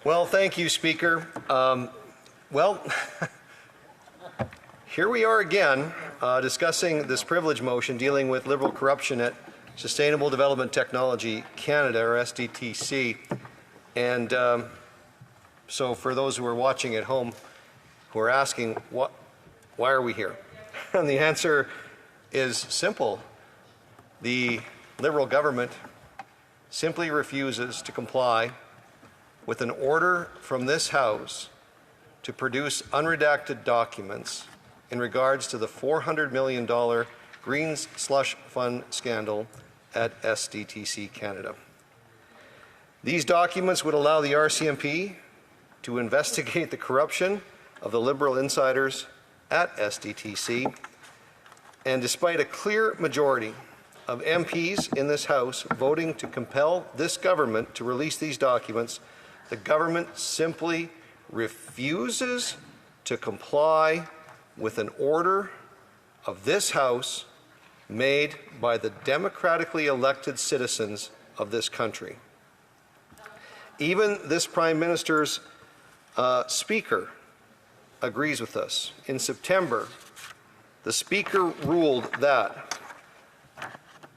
Well, thank you, Speaker. Here we are again discussing this privilege motion dealing with Liberal corruption at Sustainable Development Technology Canada, or SDTC. And so for those who are watching at home who are asking, why are we here? And the answer is simple. The Liberal government simply refuses to comply with an order from this House to produce unredacted documents in regards to the $400 million green slush fund scandal at SDTC Canada. These documents would allow the RCMP to investigate the corruption of the Liberal insiders at SDTC, and despite a clear majority of MPs in this House voting to compel this government to release these documents, the government simply refuses to comply with an order of this House made by the democratically elected citizens of this country. Even this Prime Minister's Speaker agrees with us. In September, the Speaker ruled that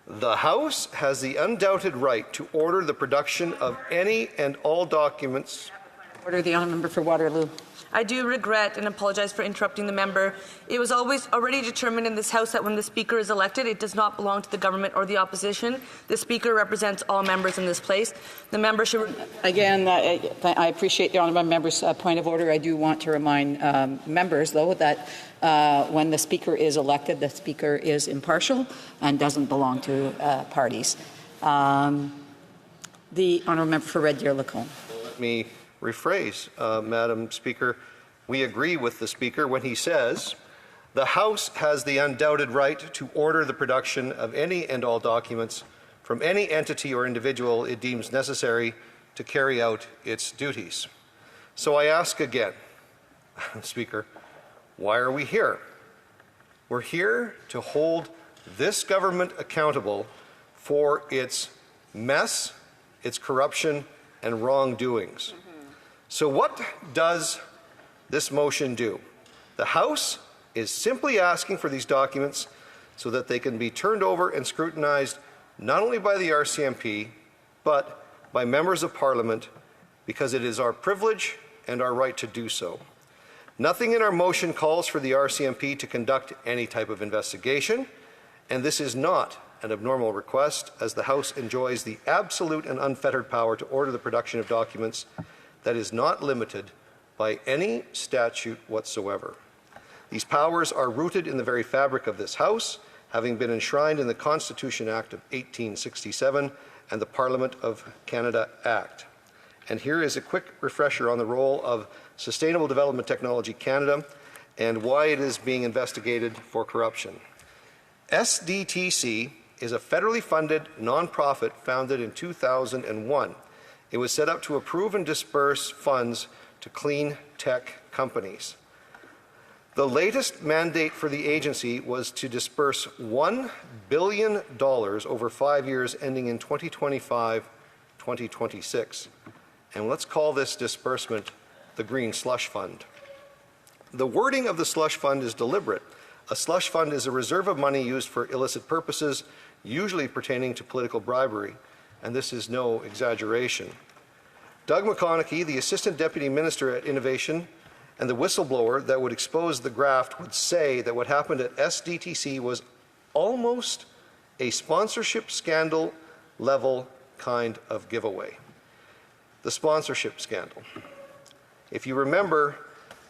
the House has the undoubted right to order the production of any and all documents. Order. The honourable member for Waterloo. I do regret and apologize for interrupting the member. It was always already determined in this House that when the Speaker is elected, it does not belong to the government or the opposition. The Speaker represents all members in this place. The member should... Again, I appreciate the honourable member's point of order. I do want to remind members, though, that when the Speaker is elected, the Speaker is impartial and doesn't belong to parties. The honourable member for Red Deer-Lacombe. Let me rephrase, Madam Speaker. We agree with the Speaker when he says the House has the undoubted right to order the production of any and all documents from any entity or individual it deems necessary to carry out its duties. So I ask again, Speaker, why are we here? We're here to hold this government accountable for its mess, its corruption, and wrongdoings. So what does this motion do? The House is simply asking for these documents so that they can be turned over and scrutinized not only by the RCMP, but by members of Parliament, because it is our privilege and our right to do so. Nothing in our motion calls for the RCMP to conduct any type of investigation, and this is not an abnormal request, as the House enjoys the absolute and unfettered power to order the production of documents that is not limited by any statute whatsoever. These powers are rooted in the very fabric of this House, having been enshrined in the Constitution Act of 1867 and the Parliament of Canada Act. And here is a quick refresher on the role of Sustainable Development Technology Canada and why it is being investigated for corruption. SDTC is a federally funded nonprofit founded in 2001. It was set up to approve and disperse funds to clean tech companies. The latest mandate for the agency was to disperse $1 billion over 5 years ending in 2025-2026. And let's call this disbursement the Green Slush Fund. The wording of the slush fund is deliberate. A slush fund is a reserve of money used for illicit purposes, usually pertaining to political bribery, and this is no exaggeration. Doug McConaughey, the Assistant Deputy Minister at Innovation and the whistleblower that would expose the graft, would say that what happened at SDTC was almost a sponsorship scandal level kind of giveaway. The sponsorship scandal. If you remember,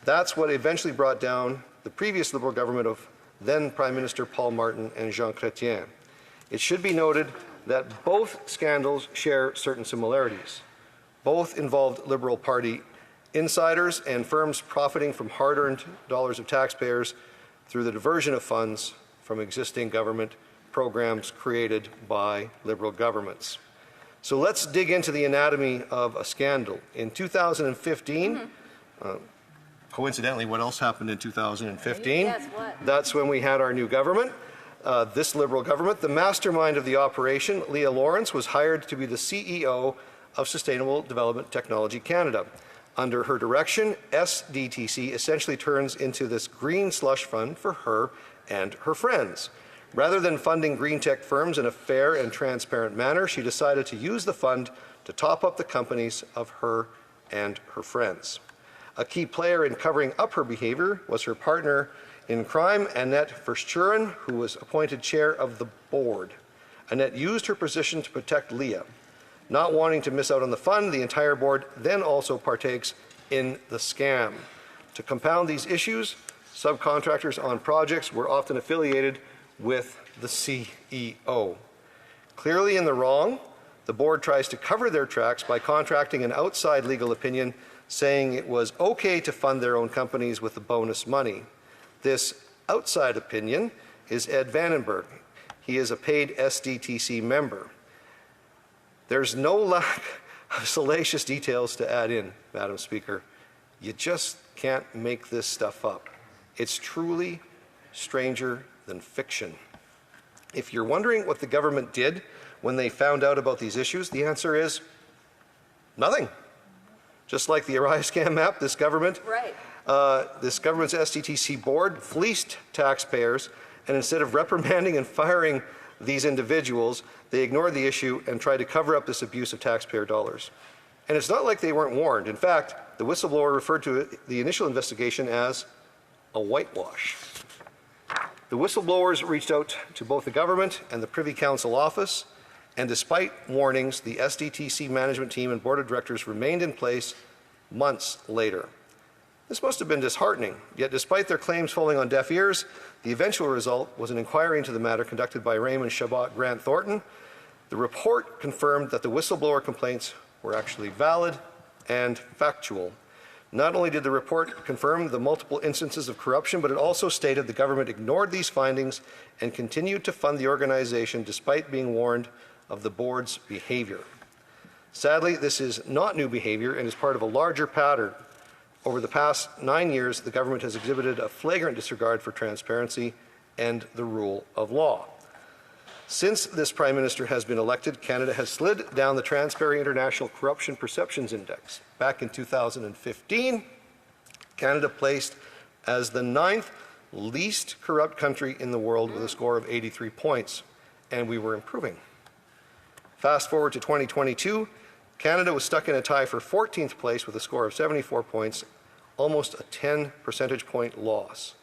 that's what eventually brought down the previous Liberal government of then Prime Minister Paul Martin and Jean Chrétien. It should be noted that both scandals share certain similarities. Both involved Liberal Party insiders and firms profiting from hard-earned dollars of taxpayers through the diversion of funds from existing government programs created by Liberal governments. So let's dig into the anatomy of a scandal. In 2015, coincidentally, what else happened in 2015? Yes, what? That's when we had our new government. This Liberal government, the mastermind of the operation, Leah Lawrence, was hired to be the CEO of Sustainable Development Technology Canada. Under her direction, SDTC essentially turns into this green slush fund for her and her friends. Rather than funding green tech firms in a fair and transparent manner, she decided to use the fund to top up the companies of her and her friends. A key player in covering up her behavior was her partner in crime, Annette Verschuren, who was appointed chair of the board. Annette used her position to protect Leah. Not wanting to miss out on the fund, the entire board then also partakes in the scam. To compound these issues, subcontractors on projects were often affiliated with the CEO. Clearly in the wrong, the board tries to cover their tracks by contracting an outside legal opinion saying it was okay to fund their own companies with the bonus money. This outside opinion is Ed Vandenberg. He is a paid SDTC member. There's no lack of salacious details to add in, Madam Speaker. You just can't make this stuff up. It's truly stranger than fiction. If you're wondering what the government did when they found out about these issues, the answer is nothing. Just like the Araya scam map, this government's SDTC board fleeced taxpayers, and instead of reprimanding and firing these individuals, they ignored the issue and tried to cover up this abuse of taxpayer dollars. And it's not like they weren't warned. In fact, the whistleblower referred to the initial investigation as a whitewash. The whistleblowers reached out to both the government and the Privy Council office, and despite warnings, the SDTC management team and board of directors remained in place months later. This must have been disheartening, yet despite their claims falling on deaf ears, the eventual result was an inquiry into the matter conducted by Raymond Chabot Grant Thornton. The report confirmed that the whistleblower complaints were actually valid and factual. Not only did the report confirm the multiple instances of corruption, but it also stated the government ignored these findings and continued to fund the organization despite being warned of the board's behavior. Sadly, this is not new behavior and is part of a larger pattern. Over the past 9 years, the government has exhibited a flagrant disregard for transparency and the rule of law. Since this Prime Minister has been elected, Canada has slid down the Transparency International Corruption Perceptions Index. Back in 2015, Canada placed as the 9th least corrupt country in the world with a score of 83 points, and we were improving. Fast forward to 2022, Canada was stuck in a tie for 14th place with a score of 74 points, almost a 10 percentage point loss.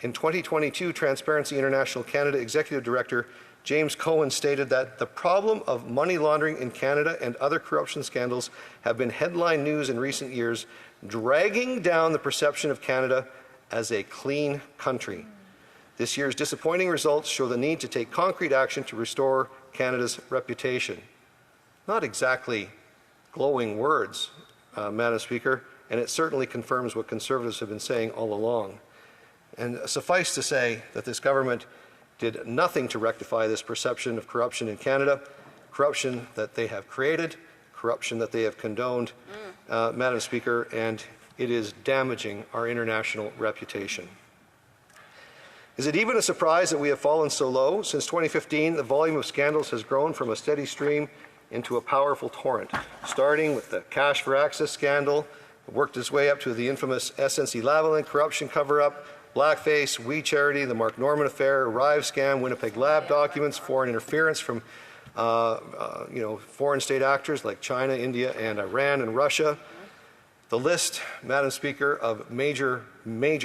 In 2022, Transparency International Canada Executive Director James Cohen stated that the problem of money laundering in Canada and other corruption scandals have been headline news in recent years, dragging down the perception of Canada as a clean country. This year's disappointing results show the need to take concrete action to restore Canada's reputation. Not exactly glowing words, Madam Speaker, and it certainly confirms what Conservatives have been saying all along. And suffice to say that this government did nothing to rectify this perception of corruption in Canada, corruption that they have created, corruption that they have condoned, Madam Speaker, and it is damaging our international reputation. Is it even a surprise that we have fallen so low? Since 2015, the volume of scandals has grown from a steady stream into a powerful torrent, starting with the Cash for Access scandal, worked its way up to the infamous SNC-Lavalin corruption cover-up, Blackface, We Charity, the Mark Norman affair, Arrive scam, Winnipeg Lab documents, foreign interference from foreign state actors like China, India, and Iran and Russia. The list, Madam Speaker, of major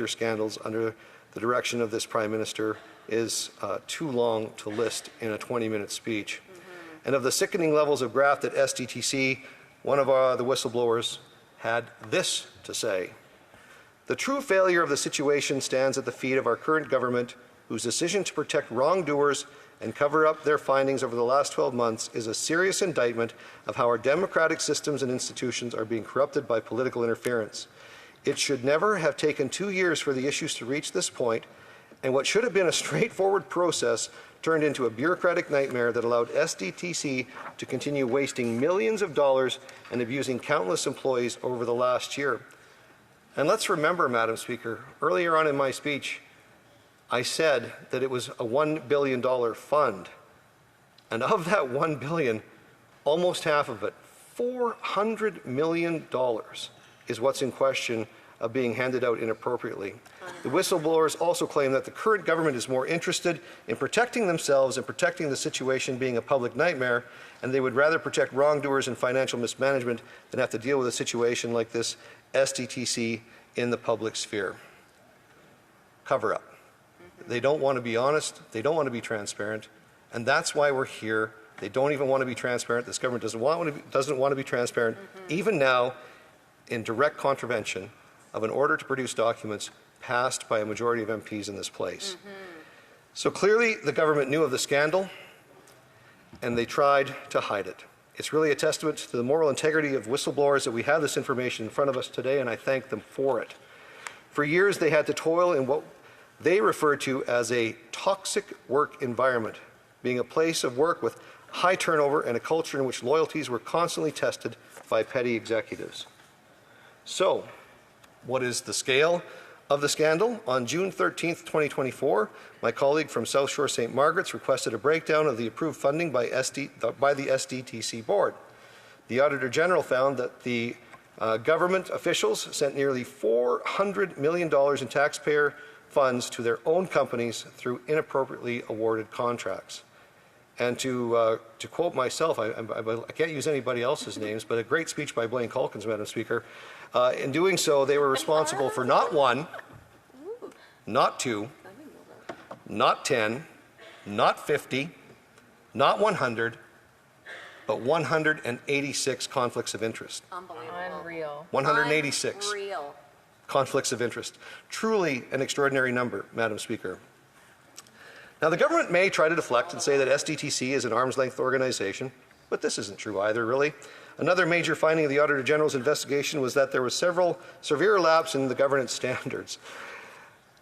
scandals under the direction of this Prime Minister is too long to list in a 20-minute speech. And of the sickening levels of graft at SDTC, one of the whistleblowers had this to say. The true failure of the situation stands at the feet of our current government, whose decision to protect wrongdoers and cover up their findings over the last 12 months is a serious indictment of how our democratic systems and institutions are being corrupted by political interference. It should never have taken 2 years for the issues to reach this point, and what should have been a straightforward process turned into a bureaucratic nightmare that allowed SDTC to continue wasting millions of dollars and abusing countless employees over the last year. And let's remember, Madam Speaker, earlier on in my speech, I said that it was a $1 billion fund. And of that $1 billion, almost half of it, $400 million is what's in question of being handed out inappropriately. The whistleblowers also claim that the current government is more interested in protecting themselves and protecting the situation being a public nightmare, and they would rather protect wrongdoers and financial mismanagement than have to deal with a situation like this SDTC in the public sphere. Cover up. They don't want to be honest. They don't want to be transparent. And that's why we're here. They don't even want to be transparent. This government doesn't want to be transparent, even now, in direct contravention of an order to produce documents passed by a majority of MPs in this place. So clearly the government knew of the scandal and they tried to hide it. It's really a testament to the moral integrity of whistleblowers that we have this information in front of us today, and I thank them for it. For years they had to toil in what they referred to as a toxic work environment, being a place of work with high turnover and a culture in which loyalties were constantly tested by petty executives. So, what is the scale of the scandal? On June 13th, 2024, my colleague from South Shore St. Margaret's requested a breakdown of the approved funding by the SDTC board. The Auditor General found that the government officials sent nearly $400 million in taxpayer funds to their own companies through inappropriately awarded contracts. And to quote myself, I can't use anybody else's names, but a great speech by Blaine Calkins, Madam Speaker. In doing so, they were responsible for not 1, not 2, not 10, not 50, not 100, but 186 conflicts of interest. Unbelievable. Unreal. 186 Unreal. conflicts of interest. Truly an extraordinary number, Madam Speaker. Now, the government may try to deflect and say that SDTC is an arm's-length organization, but this isn't true either, really. Another major finding of the Auditor General's investigation was that there was several severe lapses in the governance standards.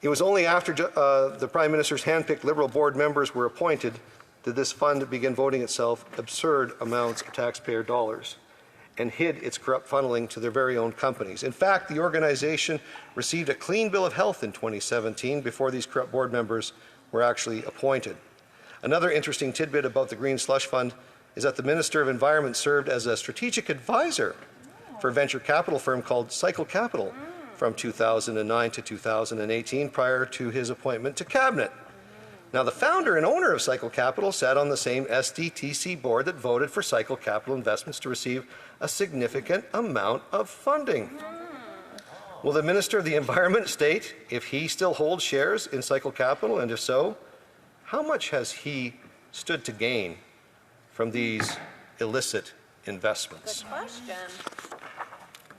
It was only after the Prime Minister's hand-picked Liberal board members were appointed did this fund begin voting itself absurd amounts of taxpayer dollars and hid its corrupt funneling to their very own companies. In fact, the organization received a clean bill of health in 2017 before these corrupt board members were actually appointed. Another interesting tidbit about the Green Slush Fund is that the Minister of Environment served as a strategic advisor for a venture capital firm called Cycle Capital from 2009 to 2018 prior to his appointment to Cabinet. Now, the founder and owner of Cycle Capital sat on the same SDTC board that voted for Cycle Capital Investments to receive a significant amount of funding. Will the Minister of the Environment state if he still holds shares in Cycle Capital, and if so, how much has he stood to gain from these illicit investments? Good question.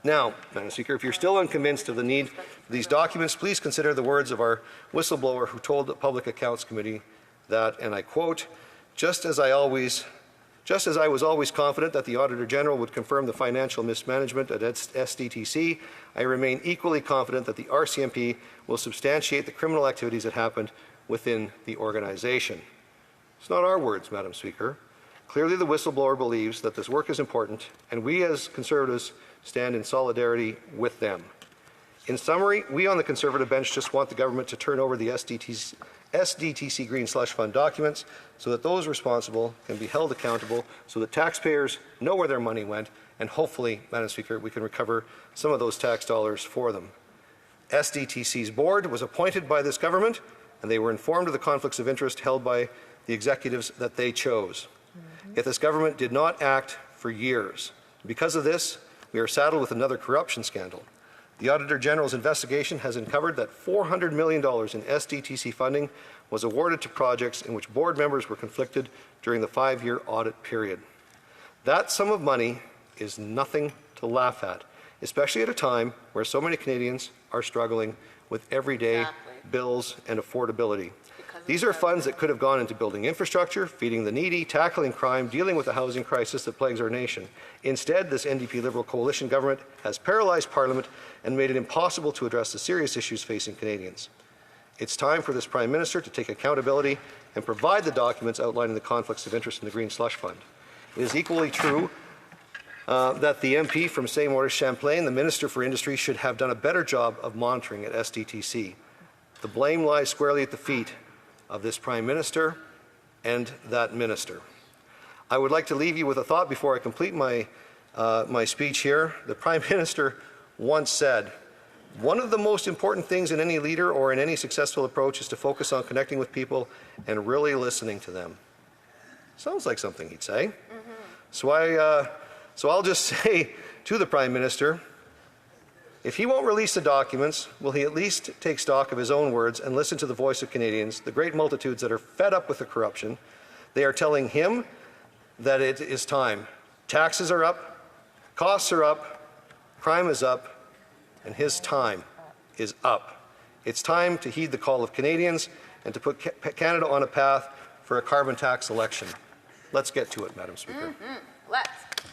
Now, Madam Speaker, if you're still unconvinced of the need for these documents, please consider the words of our whistleblower who told the Public Accounts Committee that, and I quote, just as I was always confident that the Auditor General would confirm the financial mismanagement at SDTC, I remain equally confident that the RCMP will substantiate the criminal activities that happened within the organization. It's not our words, Madam Speaker. Clearly, the whistleblower believes that this work is important, and we as Conservatives stand in solidarity with them. In summary, we on the Conservative bench just want the government to turn over the SDTC Green Slush Fund documents so that those responsible can be held accountable, so that taxpayers know where their money went, and hopefully, Madam Speaker, we can recover some of those tax dollars for them. SDTC's board was appointed by this government, and they were informed of the conflicts of interest held by the executives that they chose. Yet this government did not act for years. Because of this, we are saddled with another corruption scandal. The Auditor General's investigation has uncovered that $400 million in SDTC funding was awarded to projects in which board members were conflicted during the 5-year audit period. That sum of money is nothing to laugh at, especially at a time where so many Canadians are struggling with everyday bills and affordability. These are funds that could have gone into building infrastructure, feeding the needy, tackling crime, dealing with the housing crisis that plagues our nation. Instead, this NDP Liberal coalition government has paralysed Parliament and made it impossible to address the serious issues facing Canadians. It's time for this Prime Minister to take accountability and provide the documents outlining the conflicts of interest in the Green Slush Fund. It is equally true that the MP from St. Maurice Champlain, the Minister for Industry, should have done a better job of monitoring at SDTC. The blame lies squarely at the feet of this Prime Minister and that Minister. I would like to leave you with a thought before I complete my my speech here. The Prime Minister once said, "One of the most important things in any leader or in any successful approach is to focus on connecting with people and really listening to them." Sounds like something he'd say. So I'll just say to the Prime Minister, if he won't release the documents, will he at least take stock of his own words and listen to the voice of Canadians, the great multitudes that are fed up with the corruption? They are telling him that it is time. Taxes are up, costs are up, crime is up, and his time is up. It's time to heed the call of Canadians and to put Canada on a path for a carbon tax election. Let's get to it, Madam Speaker. Let's.